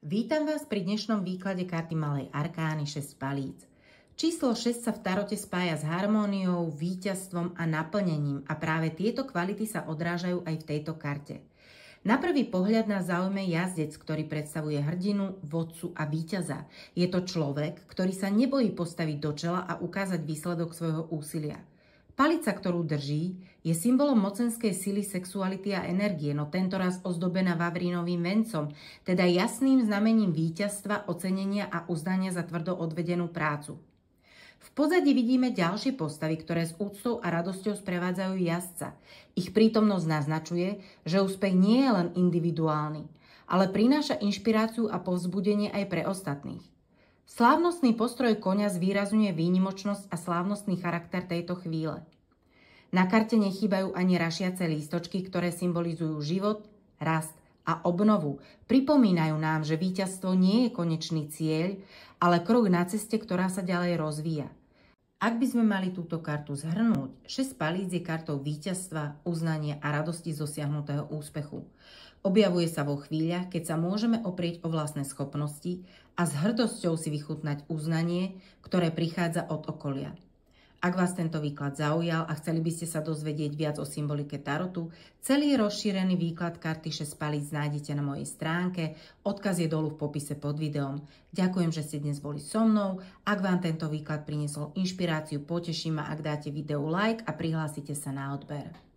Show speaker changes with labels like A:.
A: Vítam vás pri dnešnom výklade karty Malej arkány 6 palíc. Číslo 6 sa v tarote spája s harmóniou, víťazstvom a naplnením a práve tieto kvality sa odrážajú aj v tejto karte. Na prvý pohľad nás zaujme jazdec, ktorý predstavuje hrdinu, vodcu a víťaza. Je to človek, ktorý sa nebojí postaviť do čela a ukázať výsledok svojho úsilia. Palica, ktorú drží, je symbolom mocenskej sily, sexuality a energie, no tentoraz ozdobená vavrínovým vencom, teda jasným znamením víťazstva, ocenenia a uznania za tvrdo odvedenú prácu. V pozadí vidíme ďalšie postavy, ktoré s úctou a radosťou sprevádzajú jazdca. Ich prítomnosť naznačuje, že úspech nie je len individuálny, ale prináša inšpiráciu a povzbudenie aj pre ostatných. Slávnostný postroj koňa zvýrazňuje výnimočnosť a slávnostný charakter tejto chvíle. Na karte nechýbajú ani rašiace lístočky, ktoré symbolizujú život, rast a obnovu. Pripomínajú nám, že víťazstvo nie je konečný cieľ, ale krok na ceste, ktorá sa ďalej rozvíja. Ak by sme mali túto kartu zhrnúť, 6 palíc je kartou víťazstva, uznania a radosti z dosiahnutého úspechu. Objavuje sa vo chvíľach, keď sa môžeme oprieť o vlastné schopnosti a s hrdosťou si vychutnať uznanie, ktoré prichádza od okolia. Ak vás tento výklad zaujal a chceli by ste sa dozvedieť viac o symbolike tarotu, celý rozšírený výklad karty 6 palíc nájdete na mojej stránke, odkaz je dolu v popise pod videom. Ďakujem, že ste dnes boli so mnou. Ak vám tento výklad priniesol inšpiráciu, poteší ma, ak dáte videu like a prihlásite sa na odber.